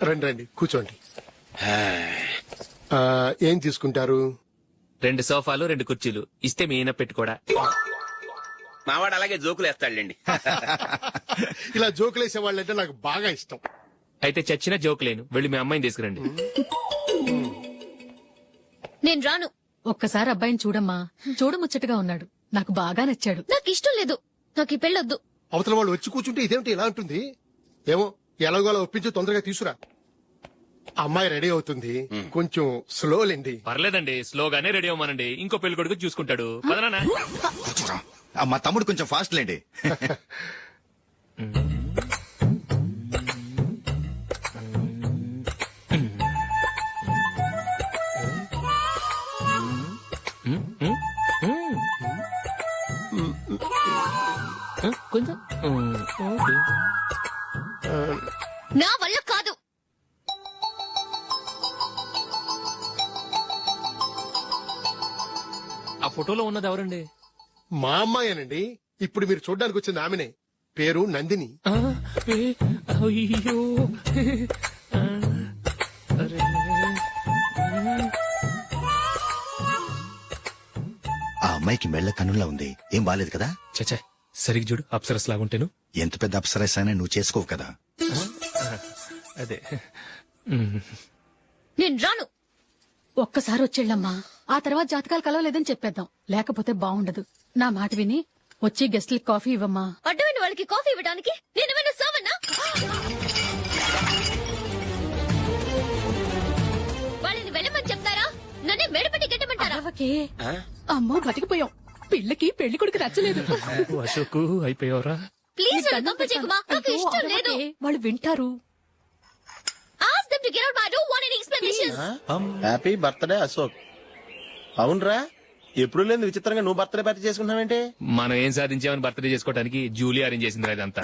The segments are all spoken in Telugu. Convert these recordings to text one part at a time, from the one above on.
రండి రండి కూర్చోండి. ఏం తీసుకుంటారు? 2 సోఫాలు 2 కుర్చీలు ఇస్తే మీ ఈయన పెట్టుకోడా. మావాడు అలాగే జోకులు వేస్తాడులేండి. ఇలా జోకులేసే వాళ్ళంటే నాకు బాగా ఇష్టం. అయితే చచ్చిన జోక్ లేను, వెళ్ళి మీ అమ్మాయిని తీసుకురండి. నేను రాను. ఒక్కసారి అబ్బాయిని చూడమ్మా, చూడముచ్చటగా ఉన్నాడు, నాకు బాగా నచ్చాడు. నాకు ఇష్టం లేదు, నాకు ఈ పెళ్ళొద్దు. అవతల వాళ్ళు వచ్చి కూర్చుంటే ఇదేమిటి ఇలా ఉంటుంది? ఏమో ఎలాగోలా ఒప్పించి తొందరగా తీసురా. అమ్మాయి రెడీ అవుతుంది, కొంచెం స్లో లేండి. పర్లేదండి, స్లోగానే రెడీ అవ్వమానండి, ఇంకో పెళ్లి కొడుకు చూసుకుంటాడు. పదనా. మా తమ్ముడు కొంచెం ఫాస్ట్ లేండి. కొంచెం నా వల్ల కాదు. ఆ ఫోటోలో ఉన్నది ఎవరండి? మా అమ్మాయేనండి. ఇప్పుడు మీరు చూడ్డానికి వచ్చింది ఆమెనే. పేరు నందిని. అయ్యో ఆ అమ్మాయికి మెళ్ళ కన్నులా ఉంది, ఏం బాలేదు కదా? చచ్చా, సరిగ్గా చూడు, అప్సరస్ లాగుంటేను. ఎంత పెద్ద అప్సరస్ అయినా నువ్వు చేసుకోవు కదా. అదే. నేను రాను. ఒక్కసారి వచ్చేళ్ళమ్మా, ఆ తర్వాత జాతకాలు కలవలేదని చెప్పేద్దాం, లేకపోతే బాగుండదు. నా మాట విని వచ్చి గెస్ట్లకి కాఫీ ఇవ్వమ్మా. అడ్డమైన వాళ్ళకి కాఫీ ఇవ్వడానికి నేనేమైనా సోమన్నా? వాళ్ళని వెళ్ళమని చెప్తారా, నన్నే మేడపట్టి గెట్టమంటారా? అరవకే. అమ్మో బతికిపోయాం, పిల్లకి పెళ్లి కొడుకు నచ్చలేదు. అశోక్ అయిపోయావరా. ప్లీజ్ నన్ను పంపించేకుమా, నాకు ఇష్టం లేదు. వాళ్ళు వింటారు. Ask them to get out. I don't want any explanations. Happy birthday Ashok. అవునరా, ఎప్పుడు లేదు విచిత్రంగా నువ్వు బర్త్డే పార్టీ చేసుకుంటున్నావేంటి? మనం ఏం సాధించామని బర్త్డే చేసుకోవడానికి జూలీ అరేంజ్ చేసింది ఇదంతా.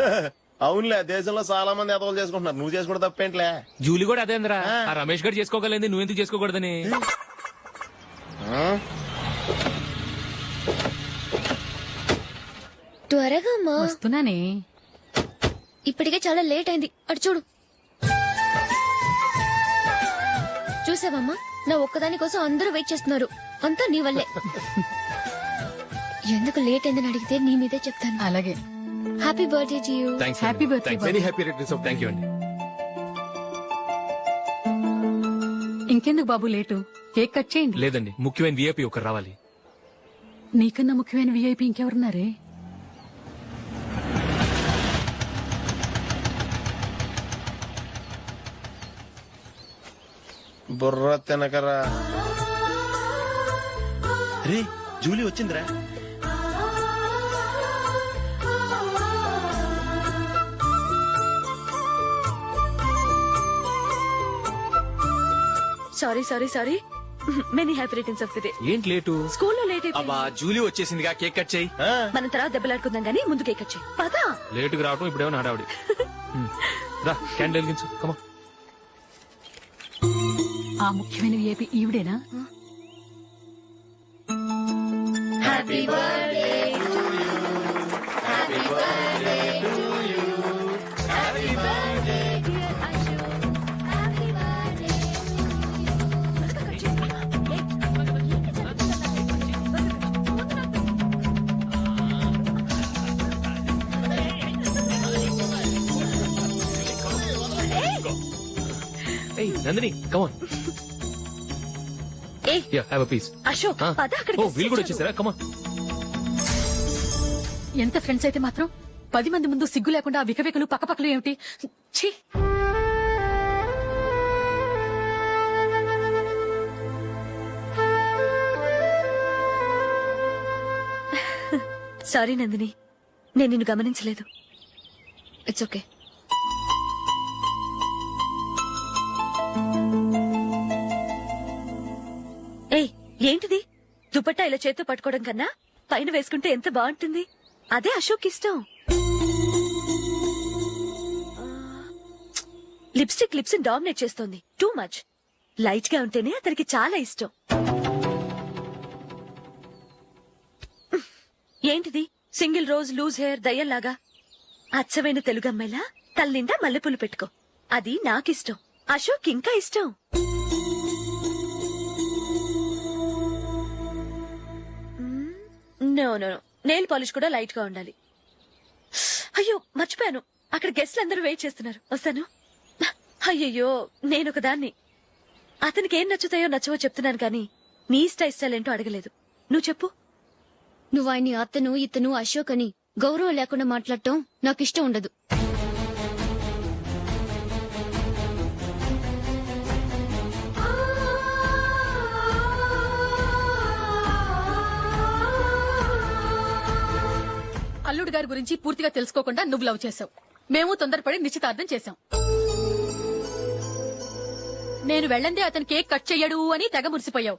అవునులే, దేశంలో చాలా మంది ఎదవలు చేసుకుంటున్నారు, నువ్వు చేసుకోవడం తప్పేంట్లే. జూలీ కూడా అదేంద్రా, ఆ రమేష్ గారు చేసుకోగలేదు, నువ్వు ఎందుకు చేసుకోకూడదని. త్వరగా అమ్మా. వస్తున్నానే. ఇప్పటికే చాలా లేట్ అయింది, అటు చూడు. చూసావమ్మా, నా ఒక్కదాని కోసం అందరూ వెయిట్ చేస్తున్నారు, అంతా నీ వల్లే. ఎందుకు లేట్ అయిందని అడిగితే నీ మీదే చెప్తాను. అలాగే. Happy birthday to you. Happy birthday. Very happy returns of. Thank you అండి. ఇంకెందుకు బాబు లేటు, కేక్ కట్ చేయండి. లేదండి, ముఖ్యమైన విఐపి ఒకరు రావాలి. నీకన్నా ముఖ్యమైన విఐపి ఇంకెవరున్నారే? బుర్ర తినకరా. రే జూలీ వచ్చిందిరా. Sorry many happy returns of the day. ఏంటి లేటు? స్కూల్లో లేట్ అబ్బా, జూలీ వచ్చేసిందిగా, కేక్ కట్ చేయి. మనం తర్వాత దెబ్బలాడుకుందాం గానీ ముందు కేక్ కట్ చేయి. పదా లేటుగా రావటం ఇప్పుడేమో హడావుడి. రా, క్యాండిల్ వెలిగించు, కమా. ఆ ముఖ్యమైన విఐపి ఈవిడేనా? Happy birthday to you. Happy birthday to you. Happy birthday dear Ashok. Happy birthday. Hey, Nandini, come on. ఏ Yeah, have a piece. Ashok Huh? పద అక్కడికి. Oh, వీళ్ళు కూడా వచ్చేసారా? Come on. ఎంత ఫ్రెండ్స్ అయితే మాత్రం 10 మంది ముందు సిగ్గు లేకుండా ఆ వికవికలు పక్కపక్కలు ఏమిటి? ఛీ! సారీ నందిని, నేను నిన్ను గమనించలేదు. It's okay. ఏయ్ ఏంటిది, దుపట్టా ఇలా చేత్తో పట్టుకోవడం కన్నా పైన వేసుకుంటే ఎంత బాగుంటుంది. అదే అశోక్ ఇష్టం. లిప్స్టిక్ లిప్స్ డామినేట్ చేస్తోంది, టూ మచ్. లైట్ గా ఉంటేనే అతనికి చాలా ఇష్టం. ఏంటిది, సింగిల్ రోజ్ లూజ్ హెయిర్ దయ్యల్లాగా? అచ్చమైన తెలుగు అమ్మాయిలా తల్లిండా మల్లెపూలు పెట్టుకో, అది నాకిష్టం. అశోక్ ఇంకా ఇష్టం. నో నో నెయిల్ పాలిష్ కూడా లైట్ గా ఉండాలి. అయ్యో మర్చిపోయాను, అక్కడ గెస్ట్లు అందరూ వెయిట్ చేస్తున్నారు. వస్తాను. అయ్యయ్యో నేను ఒకదాన్ని. అతనికి ఏం నచ్చుతాయో నచ్చవో చెప్తున్నాను కానీ నీ ఇష్టాలేంటో అడగలేదు. నువ్వు చెప్పు. నువ్వు ఆయన్ని అతను ఇతను అశోక్ అని గౌరవం లేకుండా మాట్లాడటం నాకు ఇష్టం ఉండదు. అల్లుడు గారి గురించి పూర్తిగా తెలుసుకోకుండా నువ్వు లవ్ చేసావు. మేము తొందరపడి నిశ్చితార్థం చేశాం. నేను వెళ్ళందే అతను కేక్ కట్ చెయ్యడు అని తెగ మురిసిపోయావు.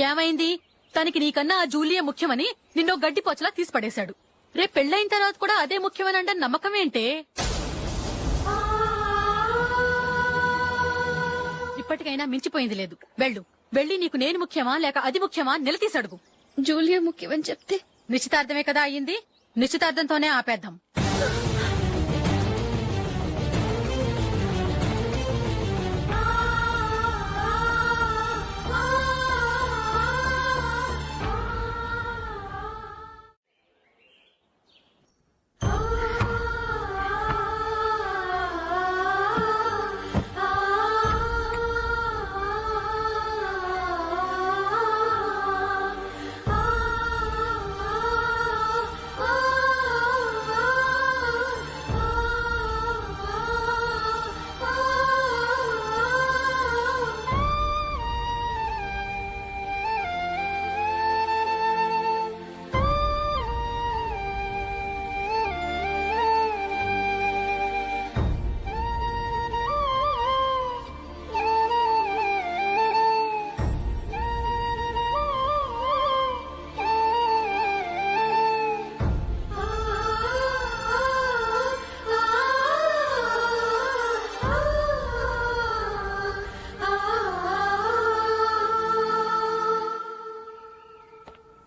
ఏమైంది? తనకి నీకన్నా ఆ జూలియే ముఖ్యమని నిన్నో గడ్డి పోచలా తీసి పడేశాడు. రేపు పెళ్ళైన తర్వాత కూడా అదే ముఖ్యమని అంటే నమ్మకం ఏంటే? ఇప్పటికైనా మించిపోయింది లేదు. వెళ్ళి నీకు నేను ముఖ్యమా లేక అది ముఖ్యమా నిలదీసి అడుగు. జూలియా ముఖ్యమని చెప్తే నిశ్చితార్థమే కదా అయ్యింది. నిశ్చితార్థంతోనే ఆపేద్దాం.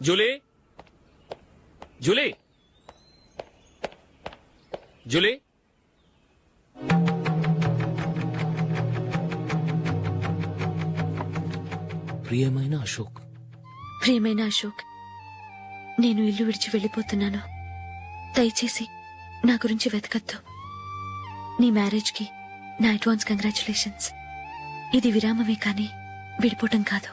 జూలీ జూలీ జూలీ ప్రియమైన అశోక్, ప్రియమైన అశోక్, నేను ఇల్లు విడిచి వెళ్లిపోతున్నాను. దయచేసి నా గురించి వెతకద్దు. నీ మ్యారేజ్ కి నా అడ్వాన్స్ కంగ్రాచులేషన్స్. ఇది విరామమే కానీ విడిపోవటం కాదు.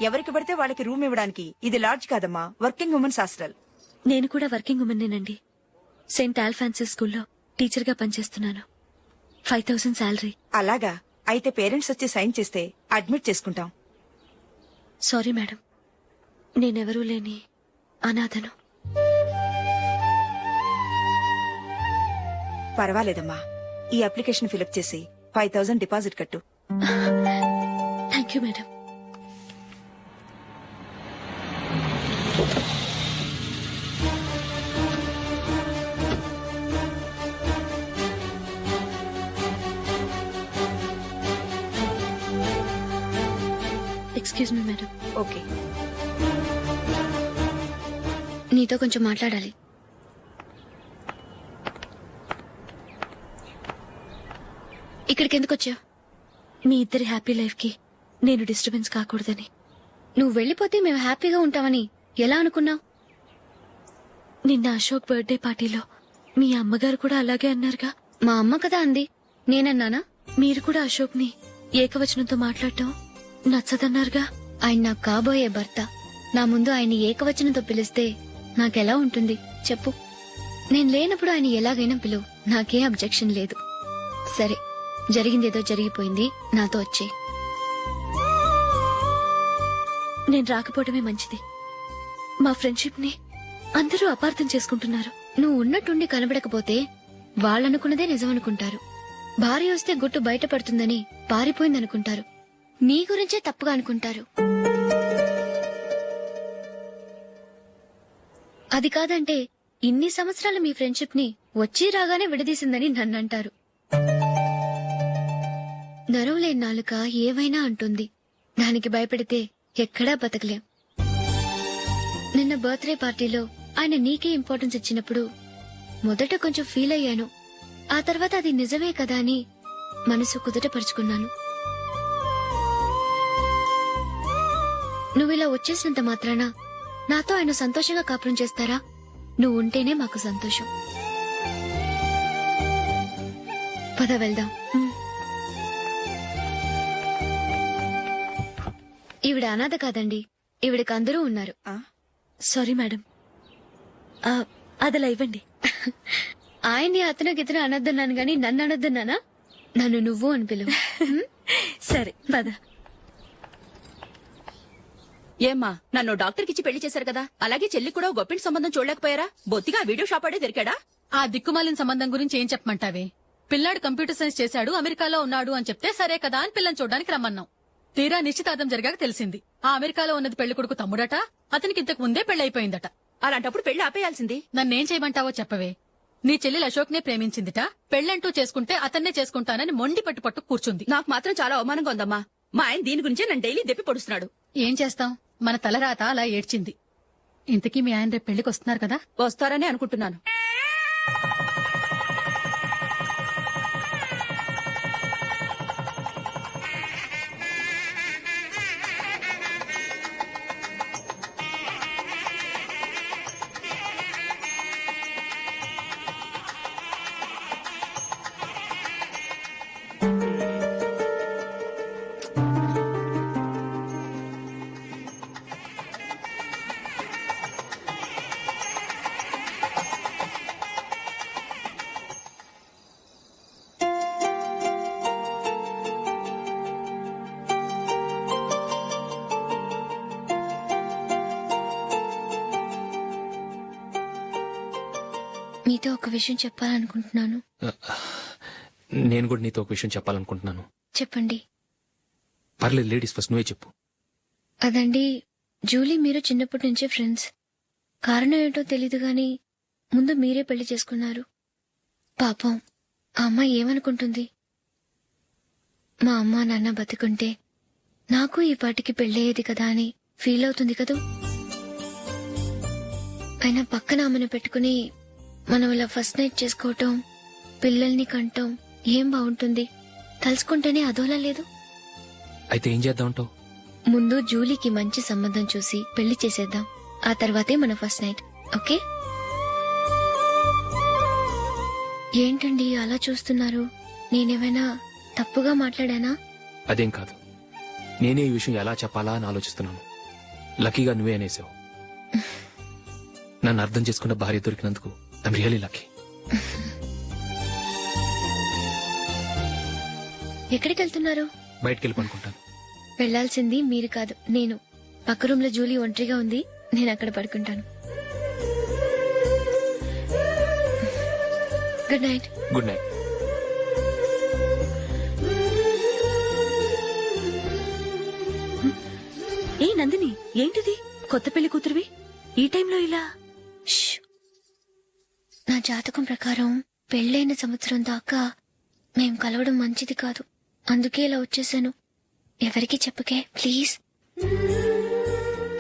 ఎవరికి పడితే వాళ్ళకి రూమ్ ఇవ్వడానికి ఇది లాడ్జ్ కాదమ్మా, వర్కింగ్ ఉమెన్స్ హాస్టల్. నేను కూడా వర్కింగ్ ఉమెన్నేనండి. సెయింట్ ఆల్ఫాన్సెస్ స్కూల్లో టీచర్ గా పనిచేస్తున్నాను. 5000 శాలరీ. అలాగా? అయితే పేరెంట్స్ వచ్చి సైన్ చేస్తే అడ్మిట్ చేసుకుంటాం. సారీ మేడం, నేనెవరూ లేని అనాథను. పర్వాలేదమ్మా, ఈ అప్లికేషన్ ఫిలప్ చేసి 5000 డిపాజిట్ కట్టు. Thank you madam. Excuse me madam. Okay. నీతో కొంచెం మాట్లాడాలి. ఇక్కడికి ఎందుకు వచ్చావు? మీ ఇద్దరి హ్యాపీ లైఫ్ కి నేను డిస్టర్బెన్స్ కాకూడదని. నువ్వు వెళ్ళిపోతే మేము హ్యాపీగా ఉంటామని ఎలా అనుకున్నావు? నిన్న అశోక్ బర్త్డే పార్టీలో మీ అమ్మగారు కూడా అలాగే అన్నారుగా. మా అమ్మ కదా అంది, నేనన్నానా? మీరు కూడా అశోక్ ని ఏకవచనంతో మాట్లాడటం నచ్చదన్నారుగా. ఆయన నాకు కాబోయే భర్త. నా ముందు ఆయన ఏకవచనంతో పిలిస్తే నాకెలా ఉంటుంది చెప్పు? నేను లేనప్పుడు ఆయన ఎలాగైనా పిలువు, నాకే అబ్జెక్షన్ లేదు. సరే, జరిగిందేదో జరిగిపోయింది, నాతో వచ్చే. నేను రాకపోవడమే మంచిది. మా ఫ్రెండ్షిప్ ని అందరూ అపార్థం చేసుకుంటున్నారు. నువ్వు ఉన్నట్టుండి కనబడకపోతే వాళ్ళనుకున్నదే నిజమనుకుంటారు. భార్య వస్తే గుట్టు బయటపడుతుందని పారిపోయిందనుకుంటారు. మీ గురించే తప్పుగా అనుకుంటారు. అది కాదంటే ఇన్ని సంవత్సరాలు మీ ఫ్రెండ్షిప్ ని వచ్చి రాగానే విడదీసిందని నన్నంటారు. నరవలేని నాలుక ఏవైనా అంటుంది. దానికి భయపడితే ఎక్కడా బతకలేం. నిన్న బర్త్డే పార్టీలో ఆయన నీకే ఇంపార్టెన్స్ ఇచ్చినప్పుడు మొదట కొంచెం ఫీల్ అయ్యాను. ఆ తర్వాత అది నిజమే కదా అని మనసు కుదుటపరుచుకున్నాను. నువ్విలా వచ్చేసినంత మాత్రాన నాతో ఆయన సంతోషంగా కాపురం చేస్తారా? నువ్వు ఉంటేనే మాకు సంతోషం. పద వెళ్దాం. ఈవిడ అనాథ కాదండి, ఈవిడకి అందరూ ఉన్నారు. సారీ మేడం, అదలా ఇవ్వండి. ఆయన్ని అతను గితను అనొద్దన్నాను గాని నన్ను అనొద్దన్నానా? నన్ను నువ్వు అని పిలువు. సరే పద. ఏమ్మా, నన్ను డాక్టర్కి ఇచ్చి పెళ్లి చేశారు కదా, అలాగే చెల్లి కూడా గొప్పింటి సంబంధం చూడలేకపోయారా? బొత్తిగా వీడియో షాప్ ఆడే దొరికాడా? ఆ దిక్కుమాలిన సంబంధం గురించి ఏం చెప్పమంటావే? పిల్లాడు కంప్యూటర్ సైన్స్ చేశాడు, అమెరికాలో ఉన్నాడు అని చెప్తే సరే కదా అని పిల్లని చూడడానికి రమ్మన్నాం. తీరా నిశ్చితార్థం జరిగాక తెలిసింది ఆ అమెరికాలో ఉన్నది పెళ్లి కొడుకు తమ్ముడట, అతనికి ఇంతకు ముందే పెళ్లయిపోయిందట. అలాంటప్పుడు పెళ్లి ఆపేయాల్సింది. నన్నేం చేయమంటావో చెప్పవే. నీ చెల్లెలు అశోక్ నే ప్రేమించిందిట, పెళ్లంటూ చేసుకుంటే అతన్నే చేసుకుంటానని మొండి పట్టు కూర్చుంది. నాకు మాత్రం చాలా అవమానంగా ఉందమ్మా. మా ఆయన దీని గురించే నన్ను డైలీ దెప్పి పొడుస్తున్నాడు. ఏం చేస్తాం, మన తలరాత అలా ఏడ్చింది. ఇంతకీ మీ ఆయన రేపు పెళ్లికి వస్తున్నారు కదా? వస్తారని అనుకుంటున్నాను. మీతో ఒక విషయం చెప్పాలనుకుంటున్నాను. నేను కూడా నీతో ఒక విషయం చెప్పాలనుకుంటున్నాను. చెప్పండి. పర్లేదు, లేడీస్ ఫస్ట్, నువ్వే చెప్పు. అదండి, జూలీ మీరు చిన్నప్పటి నుంచే ఫ్రెండ్స్. కారణం ఏంటో తెలీదు గాని ముందు మీరే పెళ్లి చేసుకున్నారు. పాపం ఆ అమ్మాయి ఏమనుకుంటుంది? మా అమ్మ నాన్న బతికుంటే నాకు ఈ పాటికి పెళ్ళయ్యేది కదా అని ఫీల్ అవుతుంది కదూ. అయినా పక్కన ఆమెను పెట్టుకుని మనం ఇలా ఫస్ట్ నైట్ చేసుకోవటం, పిల్లల్ని కంటాం ఏం బాగుంటుంది? తలుచుకుంటేనే అదోలా లేదు. అయితే ఏం చేద్దామంటావు? ముందు జూలీకి మంచి సంబంధం చూసి పెళ్లి చేసేద్దాం. ఆ తర్వాతే మన ఫస్ట్ నైట్. ఓకే? ఏంటండి అలా చూస్తున్నారు? నేనేమైనా తప్పుగా మాట్లాడానా? అదేం కాదు, నేనే ఈ విషయం ఎలా చెప్పాలా అని ఆలోచిస్తున్నాను. లక్కీగా నువ్వే అనేసావు. నన్ను అర్థం చేసుకున్న భార్య దొరికినందుకు ఐమ్ రియలీ లక్కీ. ఎక్కడికి వెళ్తున్నారు? బయటికి వెళ్ళి పడుకుంటాను. వెళ్లాల్సింది మీరు కాదు, నేను. పక్క రూమ్ లో జూలీ ఒంటరిగా ఉంది, నేను అక్కడ పడుకుంటాను. Good night. Good night. ఏ నందిని, ఏంటిది? కొత్త పెళ్లి కూతురువి ఈ టైంలో ఇలా? ష్. నా జాతకం ప్రకారం పెళ్ళైన సంవత్సరం దాకా మేం కలవడం మంచిది కాదు. అందుకే ఇలా వచ్చేసాను. ఎవరికి చెప్పకే please.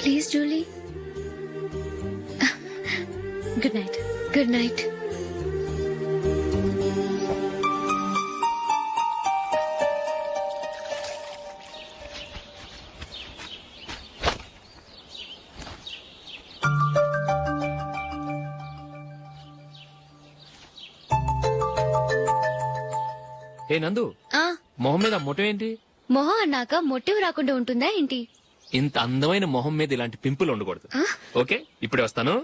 Please Julie. Good night. Good night. ఏ నందు, ఆ మొహం మీద మొటం ఏంటి? మొహం అన్నాక మొటివ్ రాకుండా ఉంటుందా ఏంటి? ఇంత అందమైన మొహం మీద ఇలాంటి పింపుల్ ఉండకూడదు. ఓకే, ఇప్పుడే వస్తాను.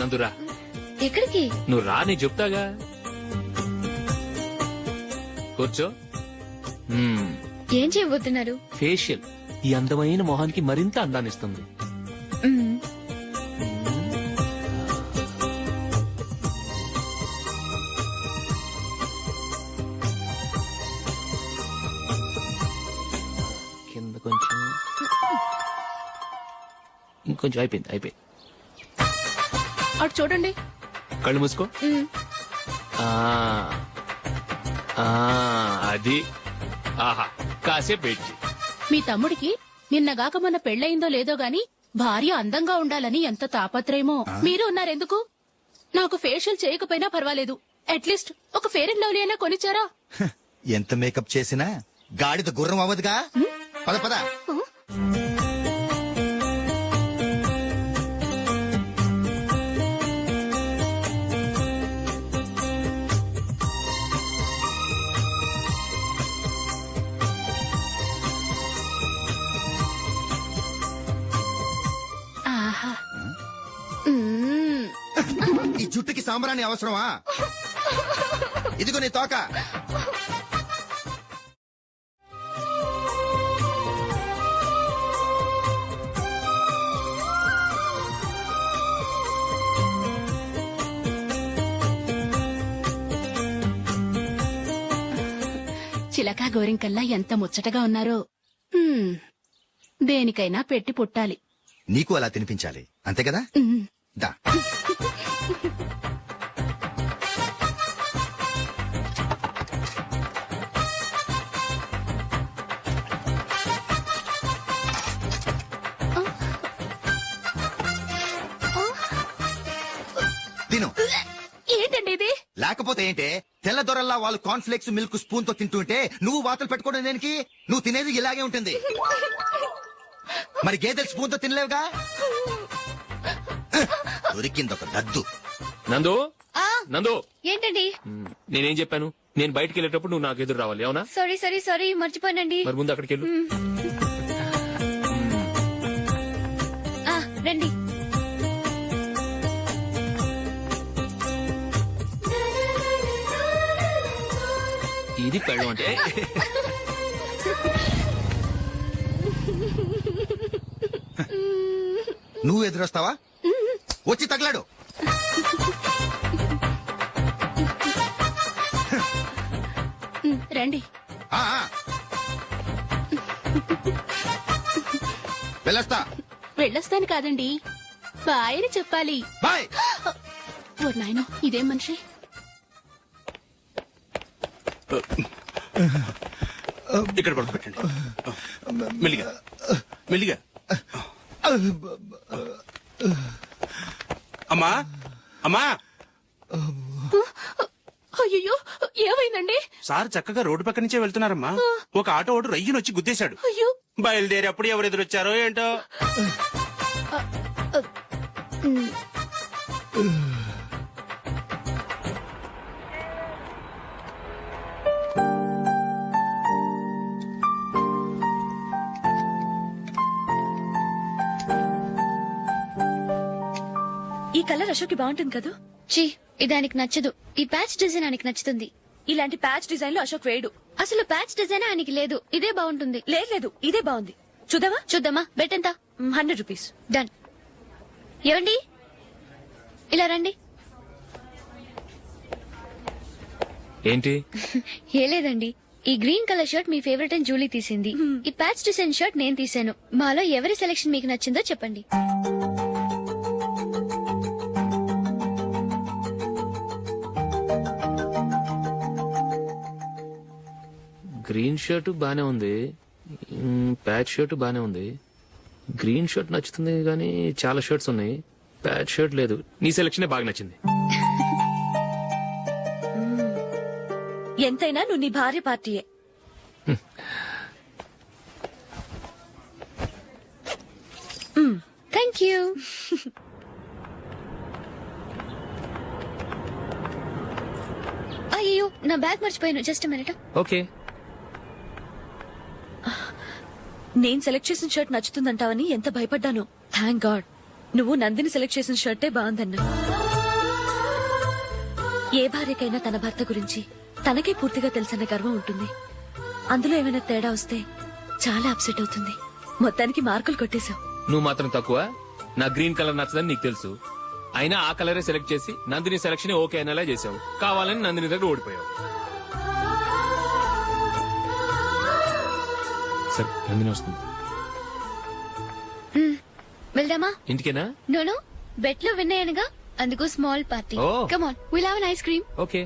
నందురా ఎక్కడికి? నువ్వు రా నేను చెప్తాగా. కూర్చో. ఏం చేయబోతున్నారు? ఫేషియల్ ఈ అందమైన మొహానికి మరింత అందాన్నిస్తుంది. మ్మ్. కింద కొంచెం, ఇంకొంచెం. అయిపోయింది. అటు చూడండి. కళ్ళు మూసుకో. మ్మ్. ఆ, ఆ, అది. ఆహా, కాసేపు వెయిట్ చెయ్. మీ తమ్ముడికి నిన్నగాక మొన్న పెళ్ళయిందో లేదో గాని భార్య అందంగా ఉండాలని ఎంత తాపత్రయమో. మీరు ఉన్నారెందుకు? నాకు ఫేషియల్ చేయకపోయినా పర్వాలేదు, అట్లీస్ట్ ఒక ఫేర్ అండ్ లవ్లీ అయినా కొనిచ్చారా? ఎంత మేకప్ చేసినా గాడిద గుర్రం అవ్వదుగా. పద పద. ఆహా, మ్మ్. ఈ జుట్టుకి సాంబ్రాణి అవసరమా? ఇదిగో నీ తోక. చిలకా గోరింకల్లా ఎంత ముచ్చటగా ఉన్నారో. దేనికైనా పెట్టి పుట్టాలి. నీకు అలా తినిపించాలి, అంతే కదా? దా. తిను. ఏంటండి ఇది? లేకపోతే ఏంటే, తెల్ల దొరల్లా వాళ్ళు కార్న్ఫ్లేక్స్ మిల్క్ స్పూన్ తో తింటుంటే నువ్వు వాతలు పెట్టుకోవడం దేనికి? నువ్వు తినేది ఇలాగే ఉంటుంది. మరి గేదెలు స్పూన్ తో తినలేవుగా. దొరికిందొక దద్దు. నందు, ఆ, నందు, ఏంటండి? నేనేం చెప్పాను? నేను బయటికి వెళ్ళేటప్పుడు నువ్వు నాకు ఎదురు రావాలి, అవునా? సారీ మర్చిపోయానండి. మరి ముందు అక్కడికి వెళ్ళు. ఆ, రండి. ఇది పెళ్ళం అంటే. నువ్వు ఎదురొస్తావా? వచ్చి తగలాడు. రండి. ఆ, ఆ. వెళ్ళొస్తా. వెళ్ళొస్తాను కాదండి, బాయ్ అని చెప్పాలి. బాయ్. ఓ నాయనో, ఇదేం మనిషి? ఇక్కడ పడుకోబెట్టండి. మెల్లిగా మెల్లిగా. అమ్మా అమ్మా. అయ్యో, ఏమైందండి? సార్ చక్కగా రోడ్డు పక్క నుంచే వెళ్తున్నారమ్మా. ఒక ఆటో ఓడు రయ్యనొచ్చి గుద్దేశాడు. అయ్యో, బయలుదేరి అప్పుడు ఎవరు ఎదురొచ్చారో ఏంటో. ఈ కలర్ అశోక్ బాగుంటుంది కదా. చీ, ఇది ఆయనకి నచ్చదు. ఈ ప్యాచ్ డిజైన్ ఆయనకి నచ్చుతుంది. ఇలాంటి ప్యాచ్ డిజైన్ లో అశోక్ వేయడు. అసలు ప్యాచ్ డిజైన్ ఆయనకి లేదు. ఇదే బాగుంటుంది. లేదు, ఇదే బాగుంది. చూద్దామా? బెట్ ఎంత? 100 రూపీస్. డన్. ఏవండి, ఇలా రండి. ఏంటి? ఏ లేదండి, ఈ గ్రీన్ కలర్ షర్ట్ మీ ఫేవరెట్ అని జూలీ తీసింది. ఈ ప్యాచ్ డిజైన్ షర్ట్ నేను తీసాను. మాలో ఎవరి సెలెక్షన్ మీకు నచ్చిందో చెప్పండి. గ్రీన్ షర్ట్ బానే ఉంది, ప్యాచ్ షర్ట్ బానే ఉంది. గ్రీన్ షర్ట్ నచ్చుతుంది కానీ చాలా షర్ట్స్ ఉన్నాయి, ప్యాచ్ షర్ట్ లేదు. నీ సెలెక్షనే బాగా నచ్చింది. ఎంతైనా నువ్వు నీ భార్య పార్టీయే. Thank you. అయ్యో, నా బ్యాగ్ మర్చిపోయాను. Just minute. ఓకే. నేను సెలెక్ట్ చేసిన షర్ట్ నచ్చుతుందంటావని ఎంత భయపడ్డాను. Thank God. నువ్వు నందిని సెలెక్ట్ చేసిన షర్టే బాగుందన్నా. ఏ భార్యకైనా తన భర్త గురించి తనకే పూర్తిగా తెలుసన్న గర్వం ఉంటుంది. అందులో ఏమైనా తేడా వస్తే చాలా అప్సెట్ అవుతుంది. మొత్తానికి మార్కులు కొట్టేశావు. నువ్వు మాత్రం తక్కువ. నా గ్రీన్ కలర్ నచ్చదని నీకు తెలుసు. అయినా ఆ కలరే సెలెక్ట్ చేసి నందిని సెలక్షన్ ఓకే అనేలా చేసావు. కావాలని నందిని దగ్గర ఓడిపోయావు. సరే నందిని వస్తుంది. వెళ్దామా? ఇంటికేనా? నోను, బెట్ లో విన్ అయ్యానుగా, అందుకు small party. Oh. Come on, will have an ice cream. Okay.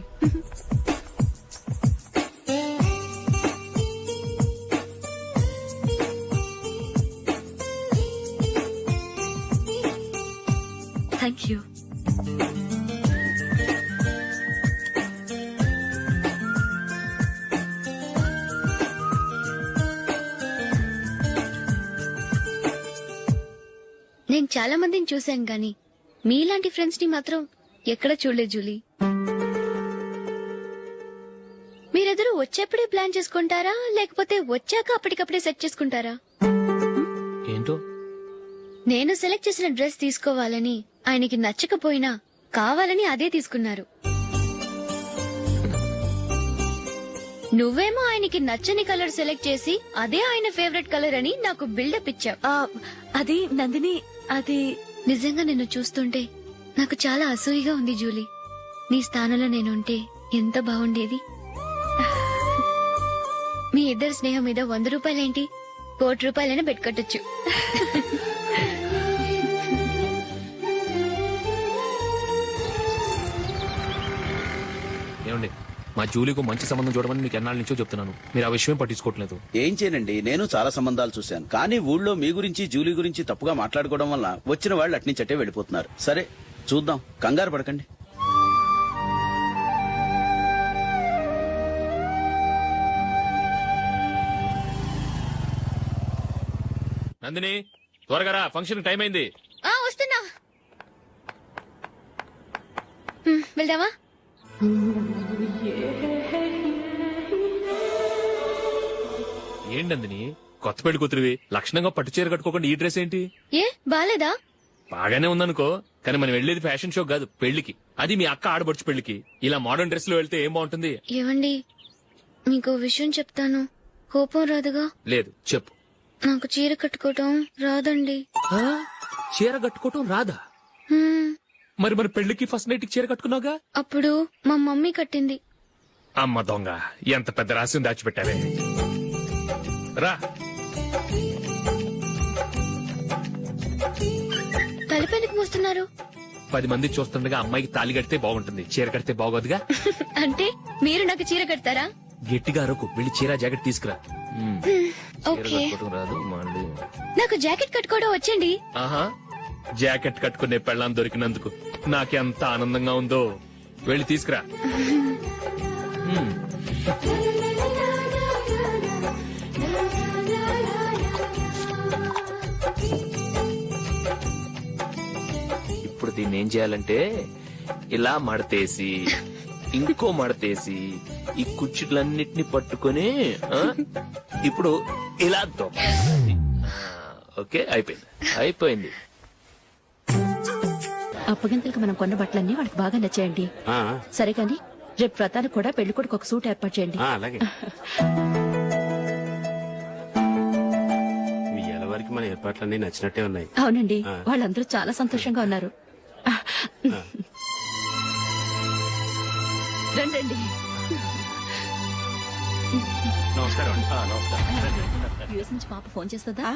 Thank you. నేను చాలా మందిని చూశాను గాని మీలాంటి ఫ్రెండ్స్ ని మాత్రం ఎక్కడ చూడలేదు జూలీ. మీరెదరూ వచ్చేప్పుడే ప్లాన్ చేసుకుంటారా, లేకపోతే వచ్చాక అప్పటికప్పుడే సెట్ చేసుకుంటారా? ఏంటో నేను సెలెక్ట్ చేసిన డ్రెస్ తీసుకోవాలని ఆయనకి నచ్చకపోయినా కావాలని అదే తీసుకున్నారు. నువ్వేమో ఆయనకి నచ్చని కలర్ సెలెక్ట్ చేసి అదే ఆయన ఫేవరెట్ కలర్ అని నాకు బిల్డప్ ఇచ్చావు. అది నందిని, అది నిజంగా నిన్ను చూస్తుంటే నాకు చాలా అసూయగా ఉంది జూలీ. నీ స్థానంలో నేనుంటే ఎంత బాగుండేది. మీ ఇద్దరు స్నేహం మీద 100 రూపాయలేంటి, 1 కోటి రూపాయలైనా పెట్టుకట్టొచ్చు. ఏమండి, మా జూలీకు మంచి సంబంధం చూడమని మీకు ఎన్నాళ్ళ నుంచో చెప్తున్నాను. మీరు ఆ విషయం పట్టించుకోవట్లేదు. ఏం చేయనండి, నేను చాలా సంబంధాలు చూశాను. కానీ ఊళ్ళో మీ గురించి జూలీ గురించి తప్పుగా మాట్లాడుకోవడం వల్ల వచ్చిన వాళ్ళు అట్నుంచటే వెళ్ళిపోతున్నారు. సరే చూద్దాం, కంగారు పడకండి. నందిని త్వరగా రా, ఫంక్షన్ టైం అయింది. వస్తున్నా. వెళ్దామా? ఏంటి నందిని, కొత్త పెళ్లి కూతురివి, లక్షణంగా పట్టు చీర కట్టుకోకుండా ఈ డ్రెస్ ఏంటి? ఏ బాలేదా? బాగానే ఉందనుకో, కానీ మనం వెళ్లేది ఫ్యాషన్ షో కాదు, పెళ్లికి. అది మీ అక్క ఆడబడుచు పెళ్లికి. ఇలా మోడర్న్ డ్రెస్ లో వెళ్తే ఏం బాగుంటుంది? ఏవండి, మీకు విషయం చెప్తాను, కోపం రాదుగా? లేదు, చెప్పు. నాకు చీర కట్టుకోవటం రాదండి. చీర కట్టుకోవటం రాదా? హ్మ్, మరి మన పెళ్లికి ఫస్ట్ నైట్ చీర కట్టుకున్నావుగా? అప్పుడు మా మమ్మీ కట్టింది. అమ్మ దొంగ, ఎంత పెద్ద రహస్యం దాచిపెట్టావే. రా. తలపెందుకు మోస్తున్నారు? 10 మంది చూస్తుండగా అమ్మాయికి తాళి కడితే బాగుంటుంది, చీర కడితే బాగోదుగా. అంటే మీరు నాకు చీర కడతారా? గట్టిగా అరకు, వెళ్ళి చీర జాకెట్ తీసుకురా. చీర ఓకే. కట్టుకోవటం రాదు మళ్ళీ. నాకు జాకెట్ కట్టుకోవడం వచ్చండి. ఆహా, జాకెట్ కట్టుకునే పెళ్ళాం దొరికినందుకు నాకెంత ఆనందంగా ఉందో. వెళ్ళి తీసుకురా. ఇప్పుడు దీన్ని ఏం చేయాలంటే ఇలా మడతేసి ఇంకో మడతేసి ఈ కుర్చీలన్నిటిని పట్టుకొని ఇప్పుడు ఇలా దొక్కాలి. ఓకే, అయిపోయింది. అప్పగింతలకు మనం కొన్న బట్టలన్నీ వాళ్ళకి బాగా నచ్చాయండి. సరే కానీ రేపు వ్రతానికి కూడా పెళ్లి కొడుకు ఒక సూట్ ఏర్పాటు చేయండి. అలాగే. మీ ఎలవరికి మన ఏర్పాట్లన్నీ నచ్చినట్టే ఉన్నాయి. అవునండి, వాళ్ళందరూ చాలా సంతోషంగా ఉన్నారు. రండి. నమస్కారం. యూఎస్ నుంచి పాప ఫోన్ చేస్తుందా?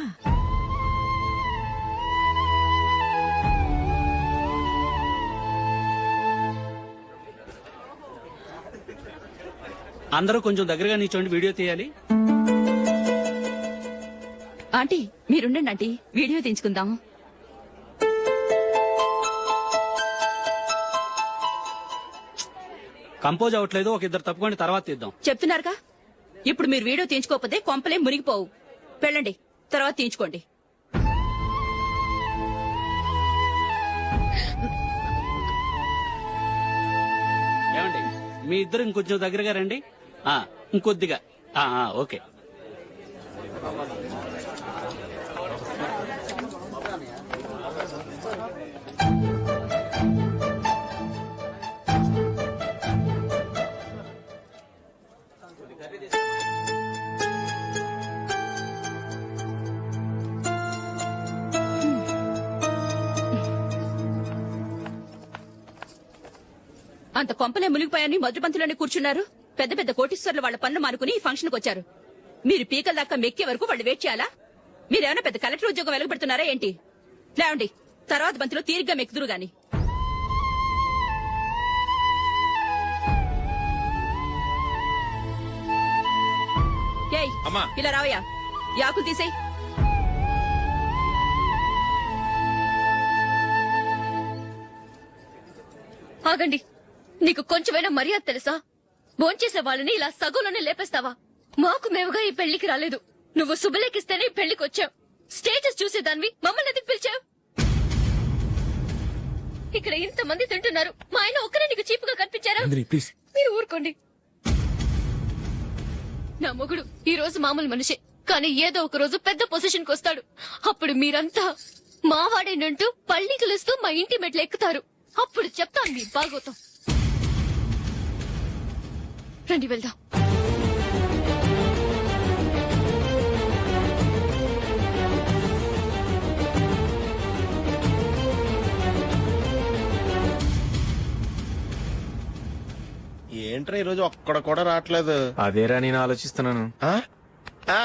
అందరూ కొంచెం దగ్గరగా నిల్చోండి, వీడియో తీయాలి. ఆంటీ మీరుండండి ఆంటీ, వీడియో తీయించుకుందాం. కంపోజ్ అవ్వట్లేదు, ఒక ఇద్దరు తప్పుకోండి, తర్వాత తీద్దాం. చెప్తున్నారుగా, ఇప్పుడు మీరు వీడియో తీయించుకోకపోతే కొంపలే మునిగిపోవు. వెళ్ళండి, తర్వాత తీయించుకోండి. ఏమండి, మీ ఇద్దరు ఇంకొంచెం దగ్గరగా రండి. ఇంకొద్దిగా. ఓకే. అంత కొంపలే మునిగిపోయాని మొదటి పంతులోనే కూర్చున్నారు. పెద్ద పెద్ద కోటీశ్వర్లు వాళ్ళ పనులు మానుకుని ఈ ఫంక్షన్ కు వచ్చారు. మీరు పీకల దాకా మెక్కే వరకు వాళ్ళు వెయిట్ చేయాలా? మీరేమైనా పెద్ద కలెక్టర్ ఉద్యోగం వెలగబెడుతున్నారా ఏంటి? లేవండి, తర్వాత బంతిలో తీరిగ్గా మెక్కుదురు గాని. ఏయ్, ఇలా రావయ్యా, యాకులు తీసేయ్. ఆగండి, నీకు కొంచెమైనా మర్యాద తెలుసా? భోంచేసే వాళ్ళని ఇలా సగంలోనే లేపేస్తావా? మాకు మేముగా ఈ పెళ్లికి రాలేదు. నువ్వు శుభలేఖిస్తేనే ఈ పెళ్లికి వచ్చావు. స్టేటస్ చూసేదానివి మమ్మల్ని ఎందుకు పిలిచావు? ఇక్కడ ఇంతమంది తింటున్నారు, మా ఆయన ఒక్కరే నీకు చీపుగా కనిపించారా? మీరు ఊరుకోండి. నా మొగుడు ఈ రోజు మామూలు మనిషే, కానీ ఏదో ఒక రోజు పెద్ద పొజిషన్ కు వస్తాడు. అప్పుడు మీరంతా మావాడేనంటూ పళ్ళికలుస్తూ మా ఇంటి మెట్లు ఎక్కుతారు. అప్పుడు చెప్తాను మీ బాగోతాం. రండి వెళ్దాం. ఏంట్రా ఈరోజు ఒక్కడ కూడా రావట్లేదు? అదేరా నేను ఆలోచిస్తున్నాను. ఆ? ఆ.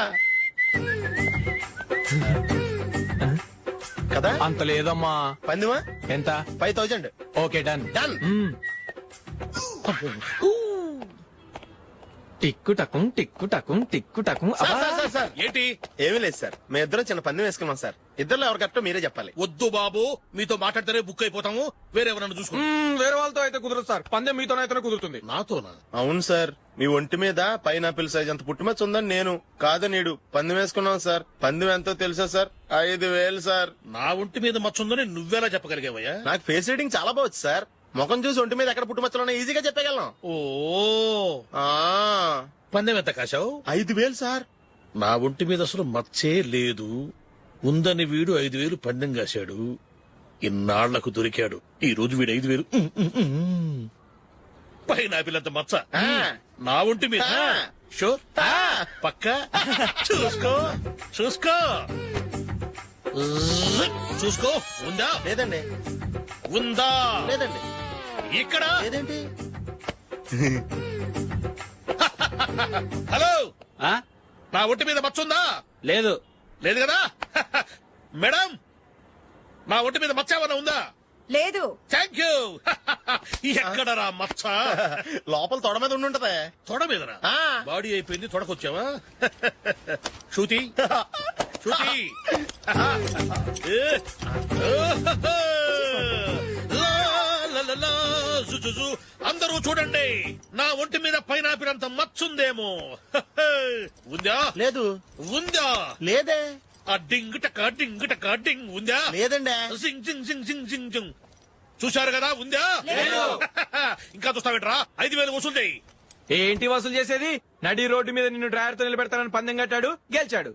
కదా అంత లేదమ్మా. పందిమా ఎంత? 5000. Okay, done. డన్. టిక్కు టకుం టిక్కు టకుం టిక్కు టకుం. సార్ ఏంటి? ఏమీ లేదు సార్, మేము ఇద్దరం చిన్న పందెం వేసుకున్నాం సార్. ఇద్దరు ఎవరు కరెక్టో మీరే చెప్పాలి. వద్దు బాబు, మీతో మాట్లాడితేనే బుక్ అయిపోతాము. వేరే ఎవరన్నా చూసుకోండి. వేరే వాళ్ళతో అయితే కుదరదు సార్, పందెం మీతోనైతేనే కుదురుతుంది. నాతోనా? అవును సార్, మీ ఒంటి మీద పైనాపిల్ సైజ్ అంత పుట్టుమచ్చ ఉందని నేను కాదు నీడు పందెం వేసుకున్నాం సార్. పందెం ఎంతో తెలుసా సార్? 5000 సార్. నా ఒంటి మీద మచ్చుందని నువ్వెలా చెప్పగలిగావయ్యా? నాకు ఫేస్ రీడింగ్ చాలా బాగుంది సార్. ముఖం చూసి ఒంటి మీద ఎక్కడ పుట్టుమచ్చలో ఈజీగా చెప్పగలను. ఓ, ఆ, పందెం ఎంత కాశావు? 5000 సార్. నా ఒంటి మీద అసలు మచ్చే లేదు. ఉందని వీడు 5000 పందెం కాశాడు. ఇన్నాళ్లకు దొరికాడు. ఈ రోజు వీడు 5000. పైన పిల్లంత మచ్చ నా ఒంటి మీద. షూర్, పక్క చూసుకో చూసుకో చూసుకో. ఉందా? లేదండి. ఉందా? లేదండి. ఇక్కడ లేదేంటి? హలో, నా ఒంటి మీద మచ్చ ఉందా? లేదు. లేదు కదా? మేడం, నా ఒంటి మీద మచ్చ ఏమన్నా ఉందా? లేదు. Thank you. ఎక్కడరా మచ్చ? లోపల తొడ మీద ఉండుంటదే. తొడ మీదనా? ఆ. బాడీ అయిపోయింది, తొడకొచ్చావా? శృతి, శృతి. అందరూ చూడండి, నా ఒంటి మీద పైనాపిల్ అంత మచ్చుందేమో. ఉందా? లేదు. ఉందా? లేదే. ఆ డింగ్ టక డింగ్ టక డింగ్ ఉందా? లేదండి. సింగ్ సింగ్ సింగ్ సింగ్ సింగ్ సింగ్. చూశారు కదా? ఉందా? ఇంకా చూస్తావేట్రా? 5000 వసూలు చేయి. ఏంటి వసూలు చేసేది? నడి రోడ్డు మీద నిన్ను డ్రైవర్ తో నిలబెడతానని పందెం కట్టాడు, గెలిచాడు.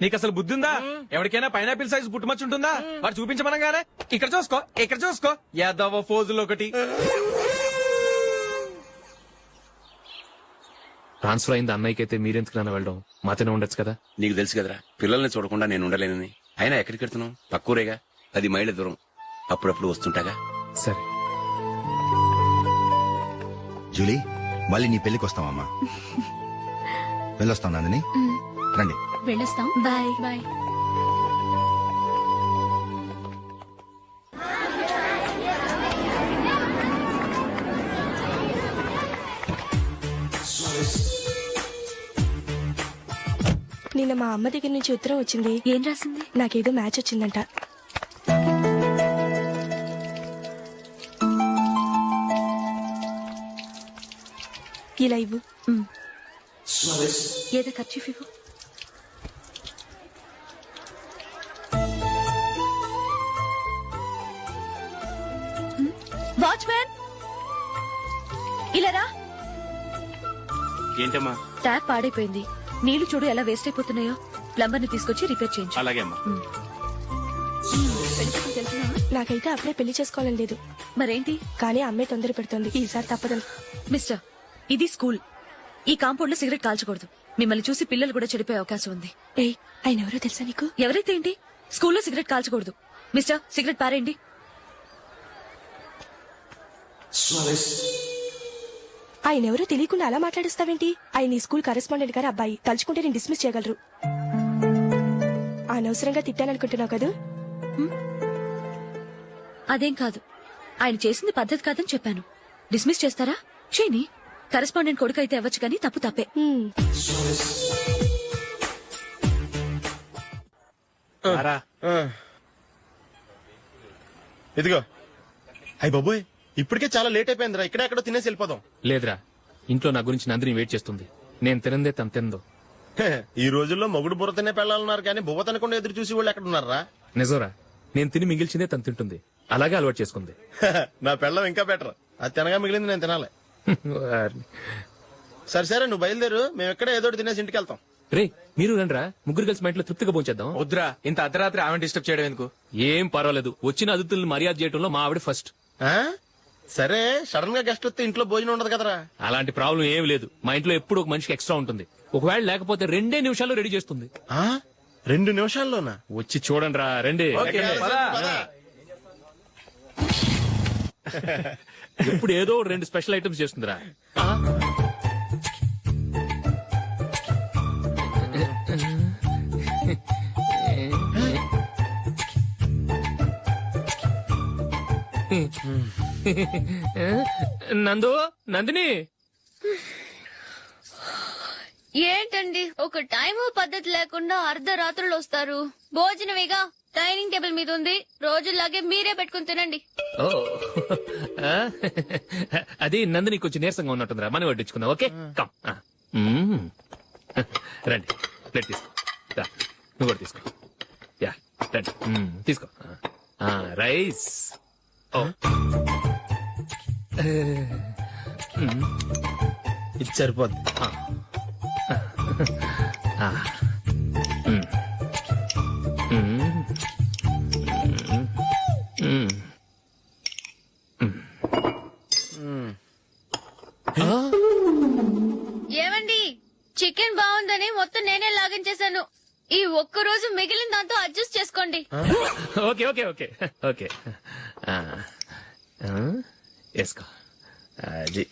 నీకు అసలు బుద్ధి ఉందా? ఎవరికైనా పైనాపిల్ సైజ్ పుట్టుమచ్చు ఉంటుందా? వాడు చూపించమనగానే ఇక్కడ చూసుకో, ఇక్కడ చూసుకో, యాదవ ఫోజులు ఒకటి. ట్రాన్స్ఫర్ అయింది అన్నయ్యకి అయితే మీరెందుకు నాన్న వెళ్ళడం? మాతోనే ఉండొచ్చు కదా. నీకు తెలుసు కదరా, పిల్లల్ని చూడకుండా నేను ఉండలేనని. అయినా ఎక్కడికి వెళ్తున్నావు? పక్కూరేగా, 10 మైళ్ళ దూరం. అప్పుడప్పుడు వస్తుంటాగా. సరే జూలీ, మళ్ళీ నీ పెళ్లికి వస్తామమ్మా. వెళ్ళొస్తాం నందిని, రండి. వెళ్ళొస్తాం. Bye bye. నిన్న మా అమ్మ దగ్గర నుంచి ఉత్తరం వచ్చింది. ఏం రాసింది? నాకేదో మ్యాచ్ వచ్చిందంట. ఇలా ఇవ్వు. ఏదో ఖర్చు ఇవ్వు. వాచ్మ్యాన్, ఇలా రా. ఏంటమ్మా? ట్యాప్ పాడైపోయింది. నీళ్లు చూడు ఎలా వేస్ట్ అయిపోతున్నాయో. ప్లంబర్ ని తీసుకొచ్చి రిపేర్ చేయించు. అలాగే అమ్మా. నాకైతే అప్పుడే పెళ్లి చేసుకోవాలని లేదు. మరేంటి? కానీ అమ్మే తొందర పెడుతోంది. ఈసారి తప్పదని. మిస్టర్, ఇది స్కూల్. ఈ కాంపౌండ్ లో సిగరెట్ కాల్చకూడదు. మిమ్మల్ని చూసి పిల్లలు కూడా చెడిపోయే అవకాశం ఉంది. ఏయ్, ఆయన ఎవరో తెలుసా నీకు? ఎవరైతే ఏంటి? స్కూల్లో సిగరెట్ కాల్చకూడదు. మిస్టర్, సిగరెట్ పారేయండి. ఆయన ఎవరో తెలియకుండా అలా మాట్లాడిస్తావేంటి? ఆయన ఈ స్కూల్ కరెస్పాండెంట్ గారు అబ్బాయి. తలుచుకుంటే నేను డిస్మిస్ చేయగలరు. అనవసరంగా తిట్టాననుకుంటున్నావు కదా? అదేం కాదు, ఆయన చేసింది పద్ధతి కాదని చెప్పాను. డిస్మిస్ చేస్తారా? చేయని. కరెస్పాండెంట్ కొడుకు అయితే అవ్వచ్చు కానీ తప్పు తప్పే. ఇదిగో. అయ్య బాబోయ్, ఇప్పటికే చాలా లేట్ అయిపోయిందిరా. ఇక్కడే ఎక్కడో తినేసి వెళ్ళిపోదాం. లేదురా, ఇంట్లో నా గురించి నందిని వెయిట్ చేస్తుంది. నేను తినందే తను తిందో. ఈ రోజుల్లో మొగుడు బుర్ర తినే పెళ్ళాలన్నారు కానీ బువ్వ తినకుండా ఎదురు చూసి వాళ్ళు ఎక్కడ ఉన్నారా? నిజంరా, నేను తిని మిగిల్చిందే తను తింటుంది. అలాగే అలవాటు చేసుకుంది. నా పెళ్ళం ఇంకా బెటర్. అది తినగా మిగిలింది నేను తినాలి. సరే సరే, నువ్వు బయలుదేరు. మేము ఎక్కడే ఏదో తినేసి ఇంటికి వెళ్తాం. రే, మీరు రండిరా, ముగ్గురు కలిసి మా ఇంట్లో తృప్తిగా పోంచేద్దాం. వద్దురా, ఇంత అర్ధరాత్రి ఆమె డిస్టర్బ్ చేయడం ఎందుకు? ఏం పర్వాలేదు, వచ్చిన అతిథులను మర్యాద చేయడంలో మా ఆవిడ ఫస్ట్. ఆ? సరే, సడన్ గా గెస్ట్ వస్తే ఇంట్లో భోజనం ఉండదు కదరా. అలాంటి ప్రాబ్లం ఏం లేదు. మా ఇంట్లో ఎప్పుడు ఒక మనిషికి ఎక్స్ట్రా ఉంటుంది. ఒకవేళ లేకపోతే 2 నిమిషాల్లో రెడీ చేస్తుంది. 2 నిమిషాల్లోనా? వచ్చి చూడండి రా, రండి. ఇప్పుడు ఏదో 2 స్పెషల్ ఐటమ్స్ చేస్తుందిరా. నందిని, ఏంటండి ఒక టైము పద్ధతి లేకుండా అర్ధరాత్రులు వస్తారు? భోజనమేగా డైనింగ్ టేబుల్ మీద ఉంది. రోజుల్లాగే మీరే పెట్టుకుని తినండి. ఓ, అది నందిని కొంచెం నీరసంగా ఉన్నట్టుందిరా. మనం వడ్డించుకుందాం. Okay, come. రండి, ప్లేట్ తీసుకో. రా, నువ్వు కూడా తీసుకో. యా, రండి, తీసుకో. రైస్. ఓ, ఇది సరిపోద్ది. ఏమండి, చికెన్ బాగుందని మొత్తం నేనే లాగించేశాను. ఈ ఒక్క రోజు మిగిలిన దాంతో అడ్జస్ట్ చేసుకోండి. ఓకే ఓకే ఓకే ఓకే, వేసుకో. అది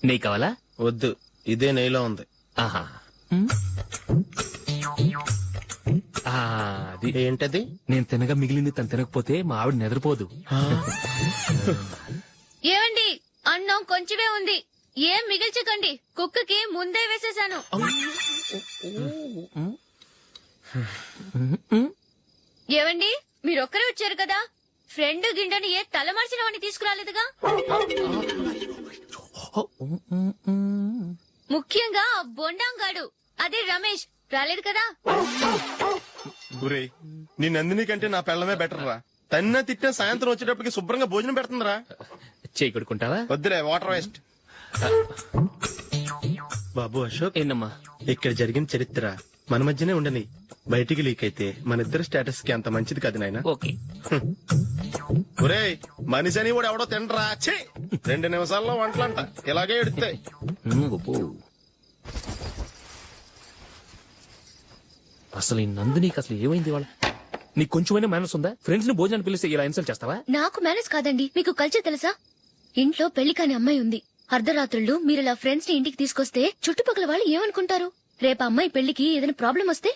నెయ్యి కావాలా? వద్దు, ఇదే నెయ్యిలో ఉంది. ఆహా, అది ఏంటది? నేను తినగా మిగిలింది తను తినకపోతే మా ఆవిడ నిద్రపోదు. ఏమండి, అన్నం కొంచెమే ఉంది, ఏం మిగిల్చకండి. కుక్కకి ముందే వేసేశాను. ఏవండి, మీరొక్కరే వచ్చారు కదా, ఫ్రెండ్ గిండెని ఏ తలమర్చిన వాడిని తీసుకురాలేదుగా? ముఖ్యంగా బొండాంగాడు, అదే రమేష్ రాలేదు కదా? గురే, నీ నందిని కంటే నా పెళ్ళమే బెటర్ రా. తన్న తిట్టిన సాయంత్రం వచ్చేటప్పటికి శుభ్రంగా భోజనం పెడుతుందిరా. చేయి కొడుకుంటావా? వద్దులే, వాటర్ వేస్ట్. బాబు అశోక్, ఏంటమ్మా? ఇక్కడ జరిగిన చరిత్ర మన మధ్యనే ఉండని. బయటికి లీక్ అయితే మన ఇద్దరు స్టేటస్ కి అంత మంచిది కాదు నాయన. ఓకే. ఒరే, మనిషి అని కూడా ఎవడో తినరా. 2 నిమిషాల్లో వంటలంట ఇలాగే ఎడుతాయి. అసలు ఈ నందినికి అసలు ఏమైంది? వాళ్ళ నీకు కొంచెమైనా మేనస్ ఉందా? ఫ్రెండ్స్ ని భోజనాన్ని పిలిస్తే ఇలా ఇన్సల్ట్ చేస్తావా? నాకు మేనేజ్ కాదండి, మీకు కల్చర్ తెలుసా? ఇంట్లో పెళ్లి కాని అమ్మాయి ఉంది. అర్ధరాత్రుళ్ళు మీరు ఇలా ఫ్రెండ్స్ ని ఇంటికి తీసుకొస్తే చుట్టుపక్కల వాళ్ళు ఏమనుకుంటారు? రేపు అమ్మాయి పెళ్లికి ఏదైనా ప్రాబ్లం వస్తే?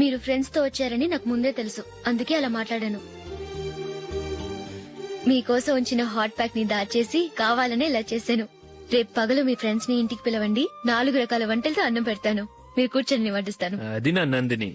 మీరు ఫ్రెండ్స్ తో వచ్చారని నాకు ముందే తెలుసు, అందుకే అలా మాట్లాడాను. మీకోసం ఉంచిన హాట్ ప్యాక్ ని దాచేసి కావాలనే ఇలా చేశాను. రేపు పగలు మీ ఫ్రెండ్స్ ని ఇంటికి పిలవండి, 4 రకాల వంటలతో అన్నం పెడతాను. మీరు కూర్చొని వడ్డిస్తాను. అది నా నందిని.